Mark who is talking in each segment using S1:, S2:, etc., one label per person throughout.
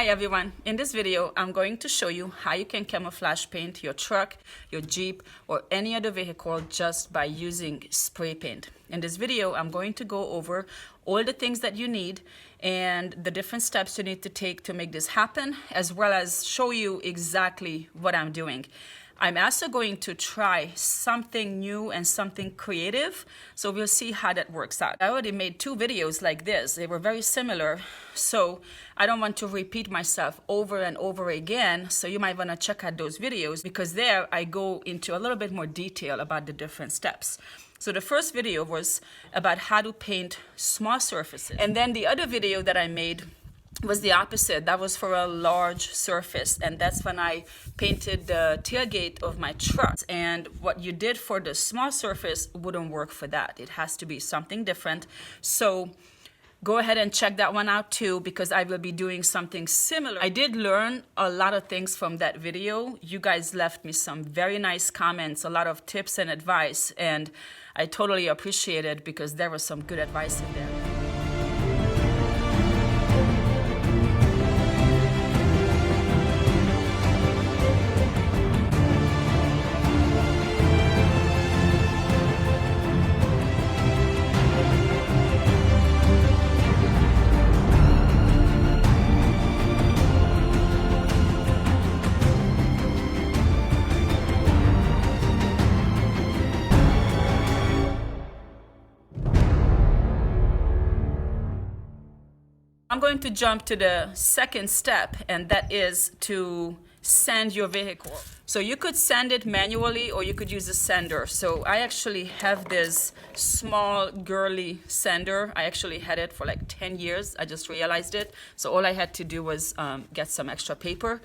S1: Hi everyone, in this video I'm going to show you how you can camouflage paint your truck, your Jeep, or any other vehicle just by using spray paint. In this video I'm going to go over all the things that you need and the different steps you need to take to make this happen, as well as show you exactly what I'm doing. I'm also going to try something new and something creative, so we'll see how that works out. I already made 2 videos like this. They were very similar, so I don't want to repeat myself over and over again, so you might want to check out those videos because there I go into a little bit more detail about the different steps. So the first video was about how to paint small surfaces, and then the other video that I made was the opposite. That was for a large surface, and that's when I painted the tailgate of my truck. And what you did for the small surface wouldn't work for that. It has to be something different. So go ahead and check that one out too, because I will be doing something similar. I did learn a lot of things from that video. You guys left me some very nice comments, a lot of tips and advice, and I totally appreciate it because there was some good advice in there. I'm going to jump to the second step, and that is to sand your vehicle. So you could sand it manually or you could use a sander. So I actually have this small girly sander. I actually had it for like 10 years. I just realized it. So all I had to do was get some extra paper,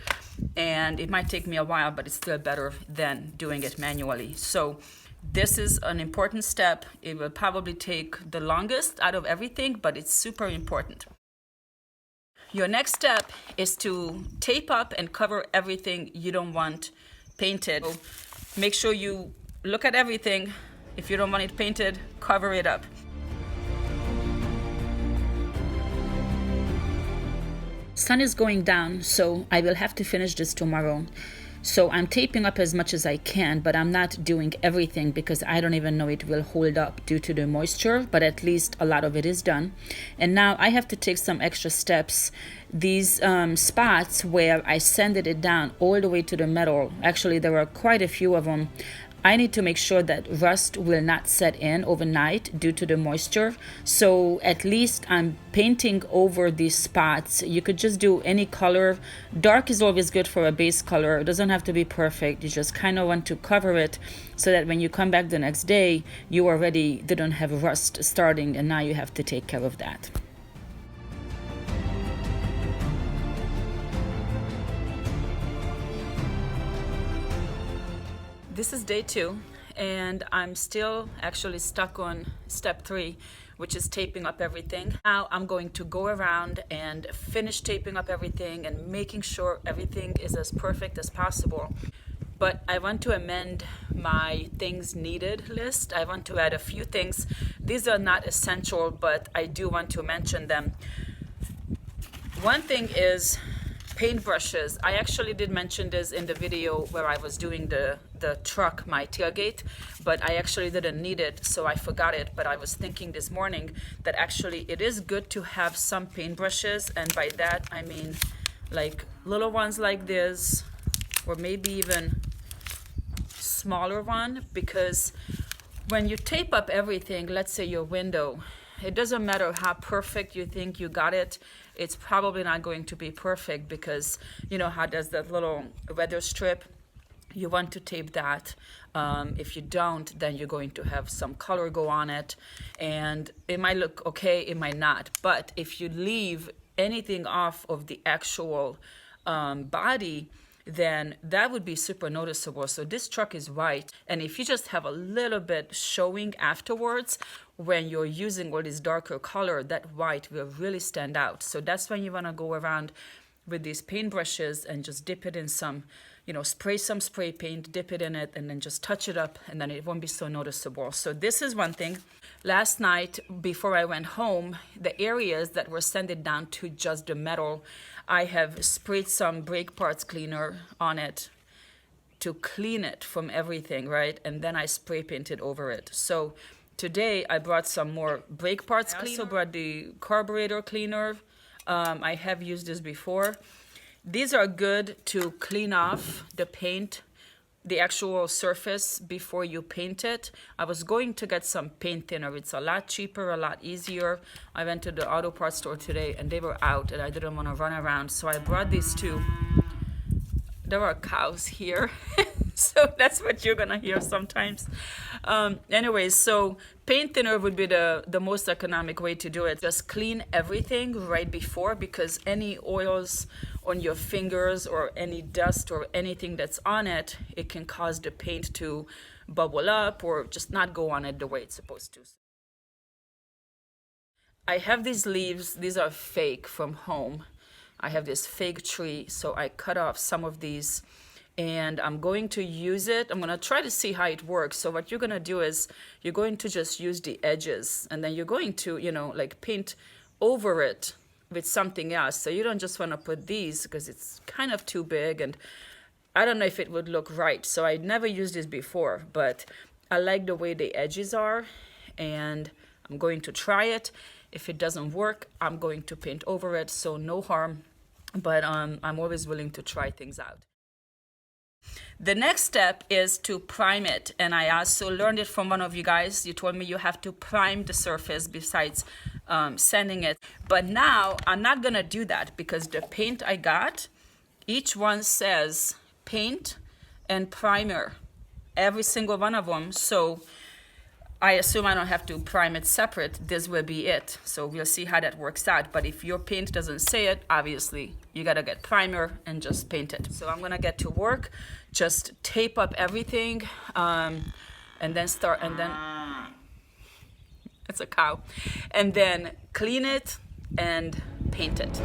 S1: and it might take me a while, but it's still better than doing it manually. So this is an important step. It will probably take the longest out of everything, but it's super important. Your next step is to tape up and cover everything you don't want painted. So make sure you look at everything. If you don't want it painted, cover it up. Sun is going down, so I will have to finish this tomorrow. So I'm taping up as much as I can, but I'm not doing everything because I don't even know it will hold up due to the moisture, but at least a lot of it is done. And now I have to take some extra steps. These spots where I sanded it down all the way to the metal, actually there were quite a few of them. I need to make sure that rust will not set in overnight due to the moisture. So at least I'm painting over these spots. You could just do any color. Dark is always good for a base color. It doesn't have to be perfect. You just kind of want to cover it so that when you come back the next day, you already didn't have rust starting, and now you have to take care of that. This is day 2, and I'm still actually stuck on step 3, which is taping up everything. Now I'm going to go around and finish taping up everything and making sure everything is as perfect as possible. But I want to amend my things needed list. I want to add a few things. These are not essential, but I do want to mention them. One thing is paintbrushes. I actually did mention this in the video where I was doing the truck, my tailgate, but I actually didn't need it, so I forgot it. But I was thinking this morning that actually it is good to have some paintbrushes, and by that I mean like little ones like this, or maybe even smaller one, because when you tape up everything, let's say your window, it doesn't matter how perfect you think you got it, it's probably not going to be perfect, because you know how there's that little weather strip. You want to tape that. If you don't, then you're going to have some color go on it, and it might look okay, it might not. But if you leave anything off of the actual body, then that would be super noticeable. So this truck is white, and if you just have a little bit showing afterwards, when you're using all this darker color, that white will really stand out. So that's when you want to go around with these paintbrushes and just dip it in some, spray some spray paint, dip it in it, and then just touch it up, and then it won't be so noticeable. So this is one thing. Last night, before I went home, the areas that were sanded down to just the metal, I have sprayed some brake parts cleaner on it to clean it from everything, right? And then I spray painted over it. So today I brought some more brake parts cleaner. I also brought the carburetor cleaner. I have used this before. These are good to clean off the paint, the actual surface before you paint it. I was going to get some paint thinner. It's a lot cheaper, a lot easier. I went to the auto parts store today and they were out and I didn't want to run around. So I brought these two. There are cows here. So that's what you're gonna hear sometimes. Anyways, so paint thinner would be the most economic way to do it. Just clean everything right before, because any oils on your fingers or any dust or anything that's on it, it can cause the paint to bubble up or just not go on it the way it's supposed to. I have these leaves. These are fake from home. I have this fake tree, so I cut off some of these and I'm going to use it. I'm going to try to see how it works. So what you're going to do is you're going to just use the edges and then you're going to, like paint over it with something else. So you don't just want to put these because it's kind of too big and I don't know if it would look right. So I never used this before, but I like the way the edges are and I'm going to try it. If it doesn't work, I'm going to paint over it, so no harm, but I'm always willing to try things out. The next step is to prime it, and I also learned it from one of you guys. You told me you have to prime the surface besides sanding it, but now I'm not gonna do that because the paint I got, each one says paint and primer, every single one of them, so I assume I don't have to prime it separate. This will be it. So we'll see how that works out. But if your paint doesn't say it, obviously you gotta get primer and just paint it. So I'm gonna get to work, just tape up everything, and then it's a cow, and then clean it and paint it.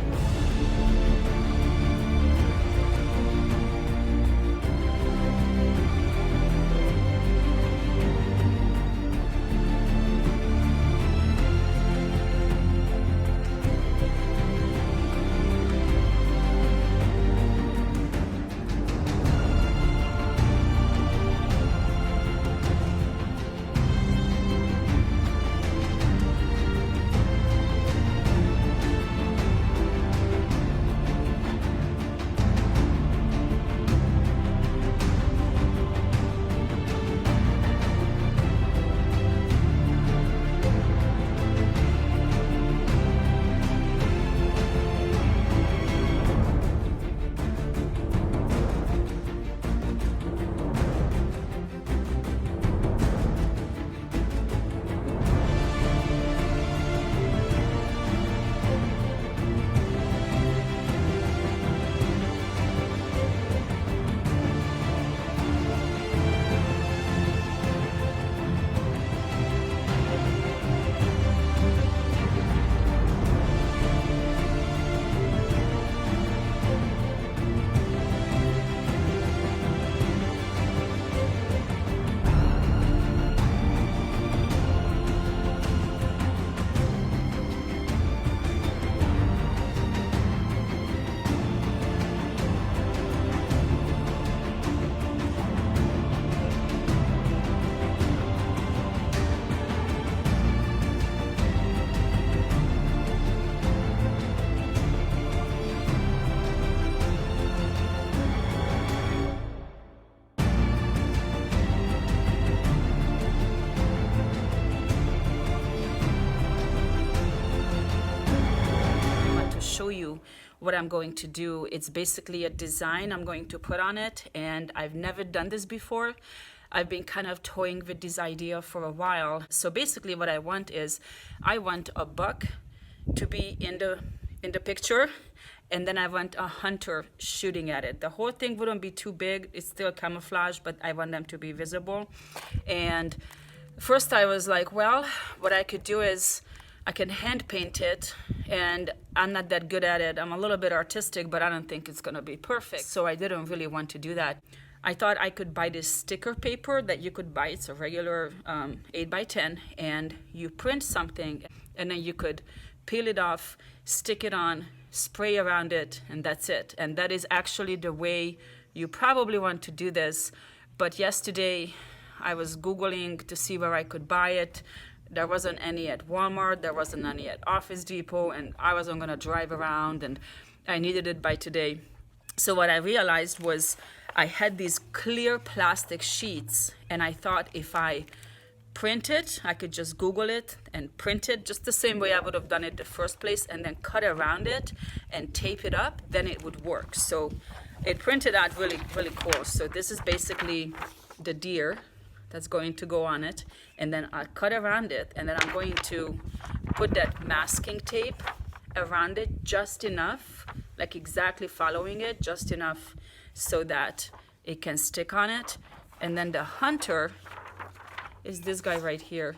S1: Show you what I'm going to do. It's basically a design I'm going to put on it, and I've never done this before. I've been kind of toying with this idea for a while. So basically what I want is I want a buck to be in the picture, and then I want a hunter shooting at it. The whole thing wouldn't be too big. It's still camouflage, but I want them to be visible. And first I was like, well, what I could do is I can hand paint it, and I'm not that good at it. I'm a little bit artistic, but I don't think it's gonna be perfect. So I didn't really want to do that. I thought I could buy this sticker paper that you could buy. It's a regular 8 by 10, and you print something, and then you could peel it off, stick it on, spray around it, and that's it. And that is actually the way you probably want to do this. But yesterday I was Googling to see where I could buy it. There wasn't any at Walmart, there wasn't any at Office Depot, and I wasn't gonna drive around, and I needed it by today. So what I realized was I had these clear plastic sheets, and I thought if I print it, I could just Google it and print it just the same way I would have done it the first place, and then cut around it and tape it up, then it would work. So it printed out really, really cool. So this is basically the deer that's going to go on it, and then I cut around it, and then I'm going to put that masking tape around it just enough, like exactly following it, just enough so that it can stick on it. And then the hunter is this guy right here,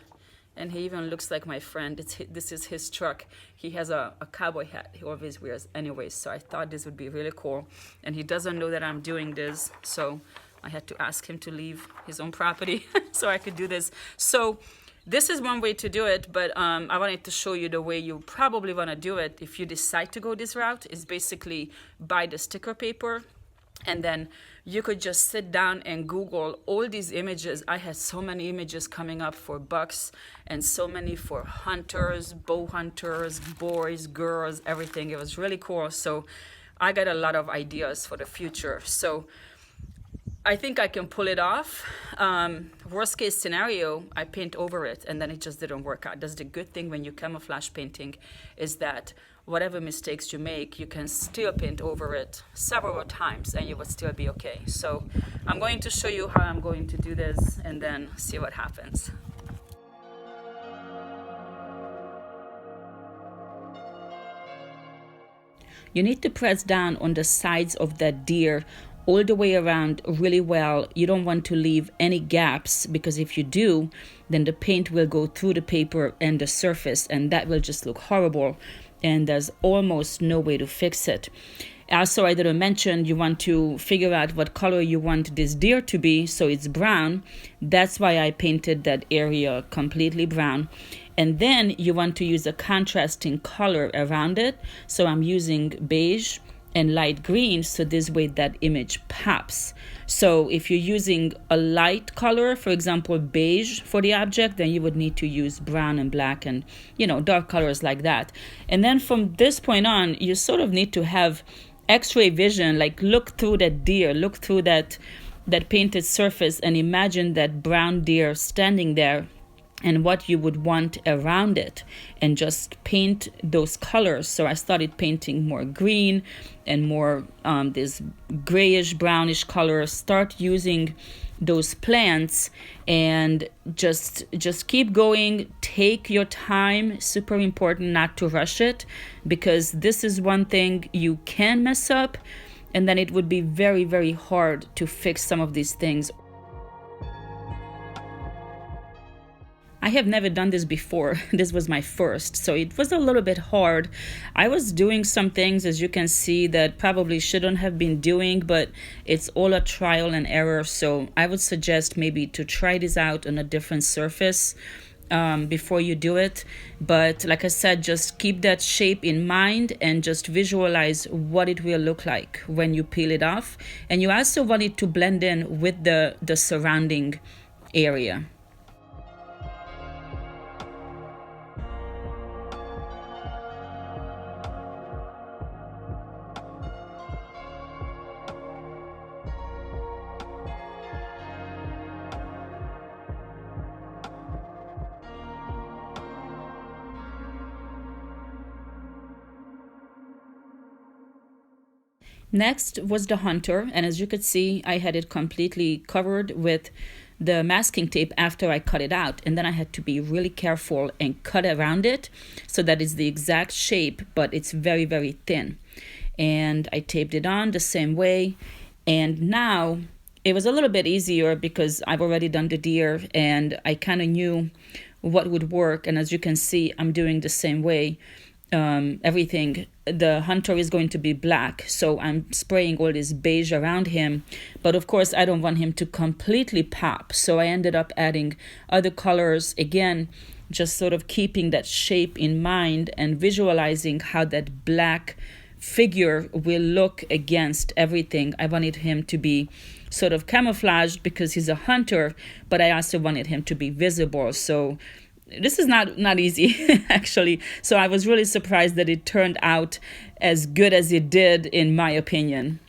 S1: and he even looks like my friend. This is his truck. He has a cowboy hat he always wears anyway, so I thought this would be really cool. And he doesn't know that I'm doing this, so I had to ask him to leave his own property so I could do this. So this is one way to do it, but I wanted to show you the way you probably want to do it if you decide to go this route. Is basically buy the sticker paper, and then you could just sit down and Google all these images. I had so many images coming up for bucks and so many for hunters, bow hunters, boys, girls, everything. It was really cool. So I got a lot of ideas for the future. So I think I can pull it off. Worst case scenario, I paint over it, and then it just didn't work out. That's the good thing when you camouflage painting, is that whatever mistakes you make, you can still paint over it several times and you will still be okay. So I'm going to show you how I'm going to do this and then see what happens. You need to press down on the sides of that deer all the way around really well. You don't want to leave any gaps, because if you do, then the paint will go through the paper and the surface, and that will just look horrible, and there's almost no way to fix it. Also, I didn't mention, you want to figure out what color you want this deer to be, so it's brown. That's why I painted that area completely brown. And then you want to use a contrasting color around it. So I'm using beige and light green, so this way that image pops. So if you're using a light color, for example beige, for the object, then you would need to use brown and black and, you know, dark colors like that. And then from this point on, you sort of need to have x-ray vision, like look through that deer, look through that painted surface, and imagine that brown deer standing there and what you would want around it, and just paint those colors. So I started painting more green and more this grayish brownish colors. Start using those plants and just keep going. Take your time. Super important not to rush it, because this is one thing you can mess up, and then it would be very, very hard to fix some of these things. I have never done this before. This was my first, so it was a little bit hard. I was doing some things, as you can see, that probably shouldn't have been doing, but it's all a trial and error. So I would suggest maybe to try this out on a different surface before you do it. But like I said, just keep that shape in mind and just visualize what it will look like when you peel it off. And you also want it to blend in with the surrounding area. Next was the hunter, and as you could see, I had it completely covered with the masking tape after I cut it out, and then I had to be really careful and cut around it so that it's the exact shape, but it's very, very thin. And I taped it on the same way, and now it was a little bit easier because I've already done the deer and I kind of knew what would work. And as you can see, I'm doing the same way. everything, the hunter is going to be black, so I'm spraying all this beige around him. But of course I don't want him to completely pop, so I ended up adding other colors, again just sort of keeping that shape in mind and visualizing how that black figure will look against everything. I wanted him to be sort of camouflaged because he's a hunter, but I also wanted him to be visible. So this is not easy actually. So I was really surprised that it turned out as good as it did, in my opinion.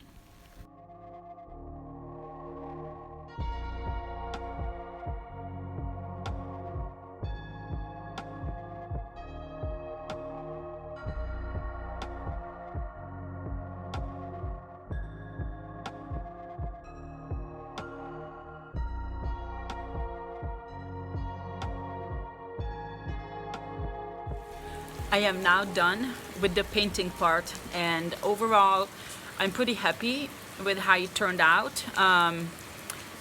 S1: I am now done with the painting part, and overall I'm pretty happy with how it turned out.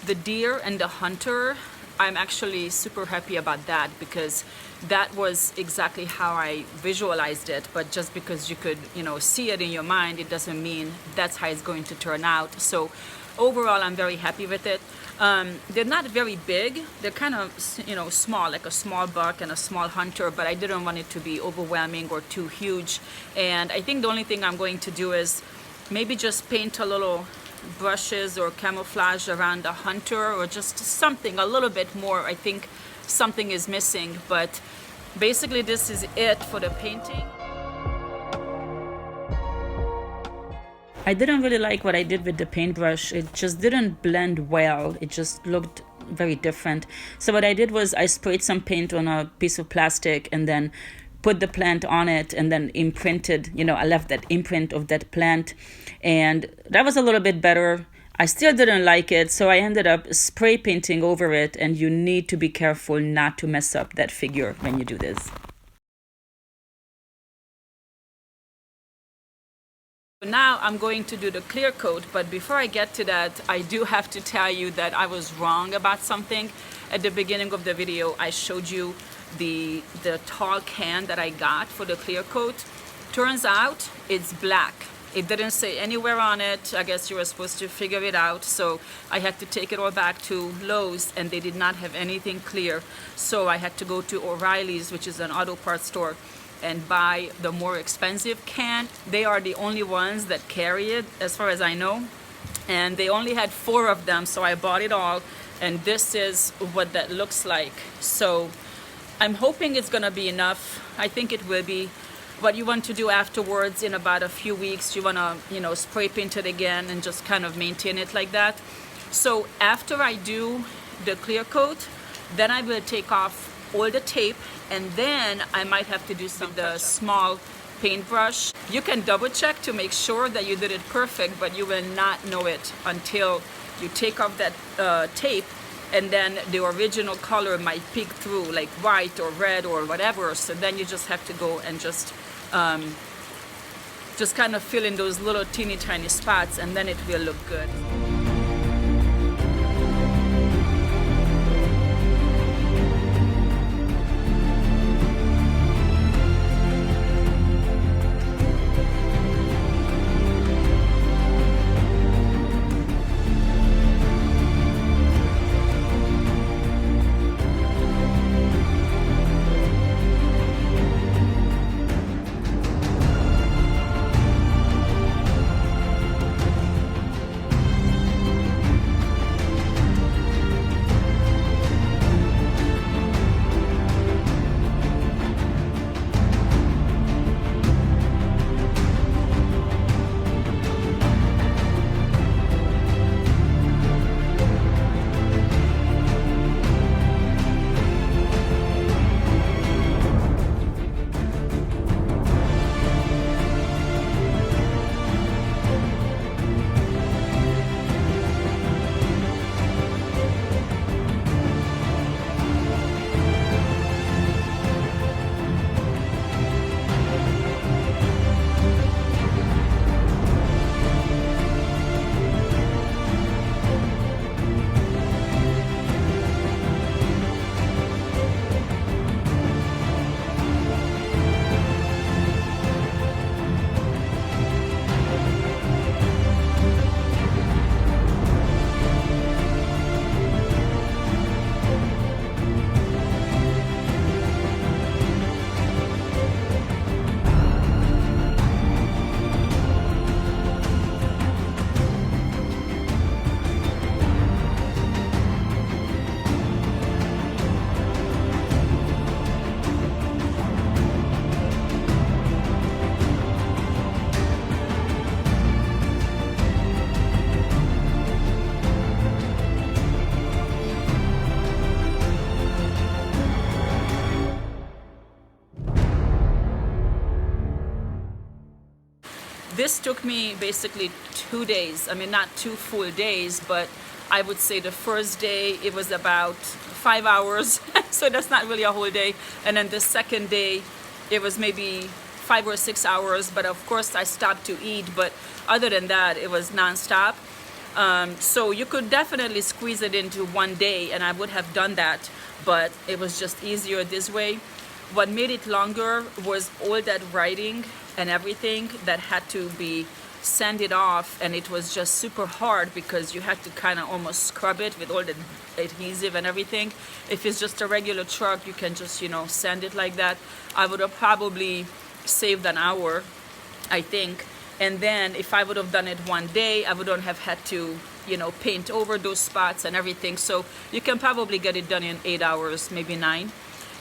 S1: The deer and the hunter, I'm actually super happy about that, because that was exactly how I visualized it. But just because you could, see it in your mind, it doesn't mean that's how it's going to turn out. So overall, I'm very happy with it. They're not very big. They're kind of, small, like a small buck and a small hunter, but I didn't want it to be overwhelming or too huge. And I think the only thing I'm going to do is maybe just paint a little brushes or camouflage around the hunter, or just something a little bit more. I think something is missing, but basically this is it for the painting. I didn't really like what I did with the paintbrush. It just didn't blend well. It just looked very different. So what I did was I sprayed some paint on a piece of plastic and then put the plant on it, and then imprinted, I left that imprint of that plant, and that was a little bit better. I still didn't like it, so I ended up spray painting over it, and you need to be careful not to mess up that figure when you do this. Now I'm going to do the clear coat, but before I get to that, I do have to tell you that I was wrong about something. At the beginning of the video, I showed you the tall can that I got for the clear coat. Turns out it's black. It didn't say anywhere on it. I guess you were supposed to figure it out. So I had to take it all back to Lowe's, and they did not have anything clear. So I had to go to O'Reilly's, which is an auto parts store, and buy the more expensive can. They are the only ones that carry it, as far as I know. And they only had 4 of them, so I bought it all. And this is what that looks like. So I'm hoping it's gonna be enough. I think it will be. What you want to do afterwards, in about a few weeks, you wanna, spray paint it again and just kind of maintain it like that. So after I do the clear coat, then I will take off all the tape, and then I might have to do some of the small paintbrush. You can double check to make sure that you did it perfect, but you will not know it until you take off that tape, and then the original color might peek through, like white or red or whatever. So then you just have to go and just kind of fill in those little teeny tiny spots, and then it will look good. This took me basically 2 days. I mean, not 2 full days, but I would say the first day it was about 5 hours. So that's not really a whole day. And then the second day it was maybe 5 or 6 hours, but of course I stopped to eat. But other than that, it was nonstop. So you could definitely squeeze it into one day, and I would have done that, but it was just easier this way. What made it longer was all that writing and everything that had to be sanded off, and it was just super hard because you had to kind of almost scrub it with all the adhesive and everything. If it's just a regular truck, you can just, you know, sand it like that. I would have probably saved an hour, I think. And then if I would have done it one day, I wouldn't have had to, you know, paint over those spots and everything. So you can probably get it done in 8 hours, maybe 9.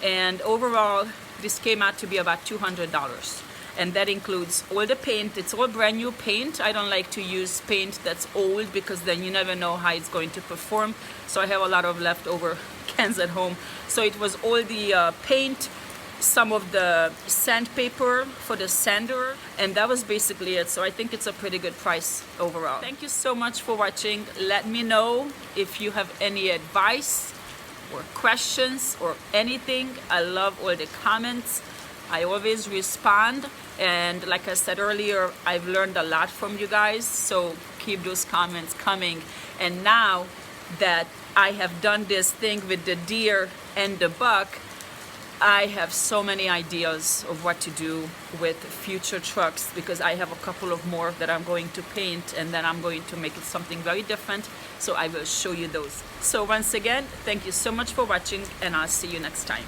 S1: And overall, this came out to be about $200. And that includes all the paint. It's all brand new paint. I don't like to use paint that's old because then you never know how it's going to perform. So I have a lot of leftover cans at home. So it was all the paint, some of the sandpaper for the sander, and that was basically it. So I think it's a pretty good price overall. Thank you so much for watching. Let me know if you have any advice or questions or anything. I love all the comments. I always respond, and like I said earlier, I've learned a lot from you guys, so keep those comments coming. And now that I have done this thing with the deer and the buck, I have so many ideas of what to do with future trucks, because I have a couple of more that I'm going to paint, and then I'm going to make it something very different. So I will show you those. So once again, thank you so much for watching, and I'll see you next time.